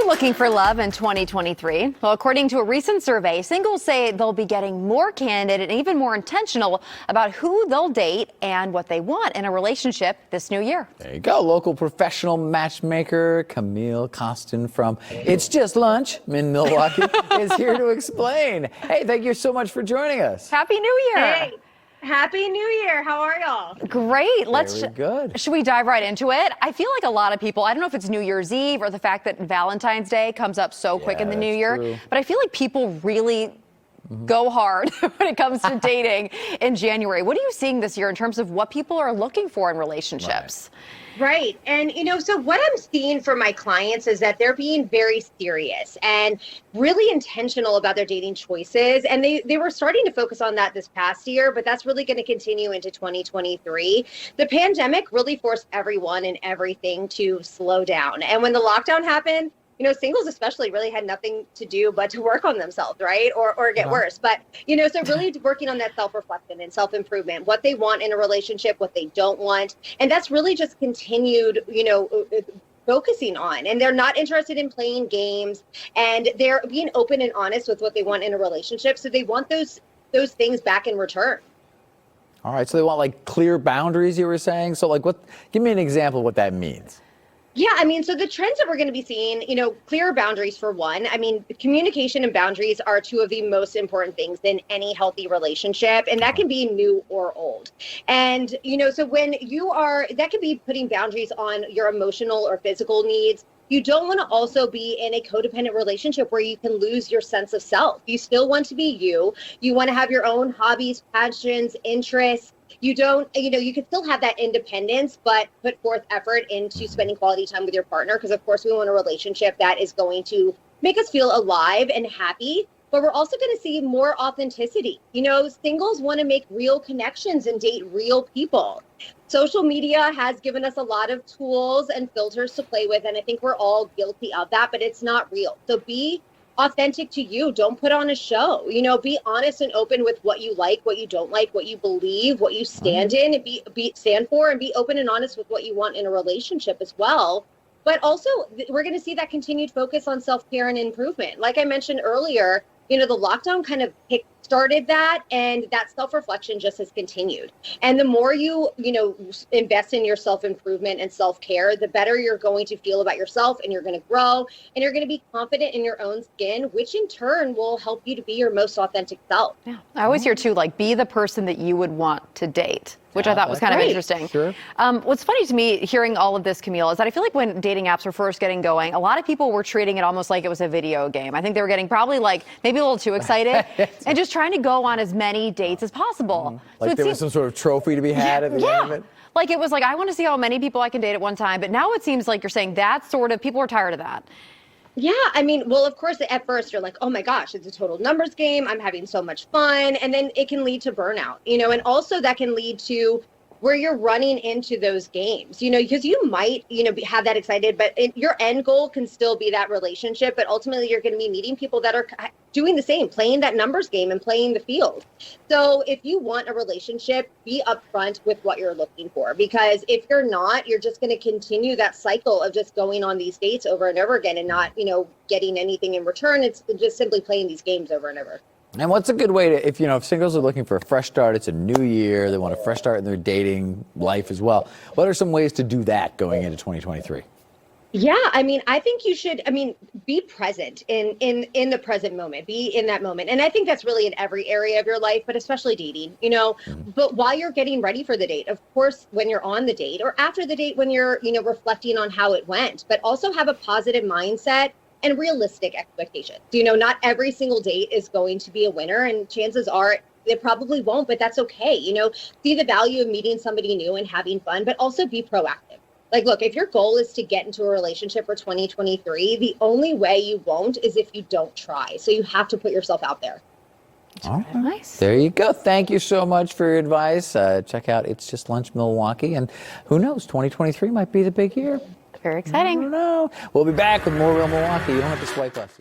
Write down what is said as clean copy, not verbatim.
you looking for love in 2023? Well, according to a recent survey, singles say they'll be getting more candid and even more intentional about who they'll date and what they want in a relationship this new year. There you go. Local professional matchmaker Camille Kostin from It's Just Lunch in Milwaukee is here to explain. Hey, thank you so much for joining us. Happy New Year. Hey. Happy New Year. How are y'all? Great. Very good. Should we dive right into it? I feel like a lot of people, I don't know if it's New Year's Eve or the fact that Valentine's Day comes up so quick in the new year, true. but I feel like people really go hard when it comes to dating in January. What are you seeing this year in terms of what people are looking for in relationships? Right. And, so what I'm seeing for my clients is that they're being very serious and really intentional about their dating choices. And they were starting to focus on that this past year, but that's really going to continue into 2023. The pandemic really forced everyone and everything to slow down. And when the lockdown happened, singles especially really had nothing to do but to work on themselves, right? Or get worse. But, so really working on that self-reflection and self-improvement, what they want in a relationship, what they don't want. And that's really just continued, focusing on. And they're not interested in playing games, and they're being open and honest with what they want in a relationship. So they want those things back in return. All right. So they want like clear boundaries, you were saying. So give me an example of what that means. Yeah, so the trends that we're going to be seeing, clearer boundaries for one. Communication and boundaries are two of the most important things in any healthy relationship, and that can be new or old. And, so when that can be putting boundaries on your emotional or physical needs. You don't want to also be in a codependent relationship where you can lose your sense of self. You still want to be you. You want to have your own hobbies, passions, interests. You don't, you can still have that independence, but put forth effort into spending quality time with your partner. Because of course we want a relationship that is going to make us feel alive and happy, but we're also going to see more authenticity. Singles want to make real connections and date real people. Social media has given us a lot of tools and filters to play with, and I think we're all guilty of that, but it's not real. So be authentic to you. Don't put on a show. Be honest and open with what you like, what you don't like, what you believe, what you stand in, and stand for, and be open and honest with what you want in a relationship as well. But also, we're going to see that continued focus on self-care and improvement. Like I mentioned earlier, the lockdown kind of started that, and that self-reflection just has continued. And the more you invest in your self-improvement and self-care, the better you're going to feel about yourself, and you're going to grow, and you're going to be confident in your own skin, which in turn will help you to be your most authentic self. Yeah. I always hear too, be the person that you would want to date, which I thought was kind of interesting. Sure. What's funny to me hearing all of this, Camille, is that I feel like when dating apps were first getting going, a lot of people were treating it almost like it was a video game. I think they were getting probably maybe a little too excited and just trying to go on as many dates as possible. Like there was some sort of trophy to be had at the end of it? It was I want to see how many people I can date at one time. But now it seems like you're saying that sort of, people are tired of that. Yeah, well, of course, at first you're like, oh my gosh, it's a total numbers game. I'm having so much fun. And then it can lead to burnout, and also that can lead to where you're running into those games, because you might, have that excited, but your end goal can still be that relationship. But ultimately, you're going to be meeting people that are doing the same, playing that numbers game and playing the field. So if you want a relationship, be upfront with what you're looking for, because if you're not, you're just going to continue that cycle of just going on these dates over and over again and not, getting anything in return. It's just simply playing these games over and over. And what's a good way to, if singles are looking for a fresh start, it's a new year, they want a fresh start in their dating life as well. What are some ways to do that going into 2023? Yeah, I think you should, be present in the present moment, be in that moment. And I think that's really in every area of your life, but especially dating, but while you're getting ready for the date, of course, when you're on the date or after the date, when you're, reflecting on how it went, but also have a positive mindset and realistic expectations. Not every single date is going to be a winner, and chances are it probably won't, but that's okay. See the value of meeting somebody new and having fun, but also be proactive. Look, if your goal is to get into a relationship for 2023, the only way you won't is if you don't try. So you have to put yourself out there. All right. Nice. There you go. Thank you so much for your advice. Check out It's Just Lunch Milwaukee, and who knows, 2023 might be the big year. Very exciting. I don't know. We'll be back with more Real Milwaukee. You don't have to swipe left.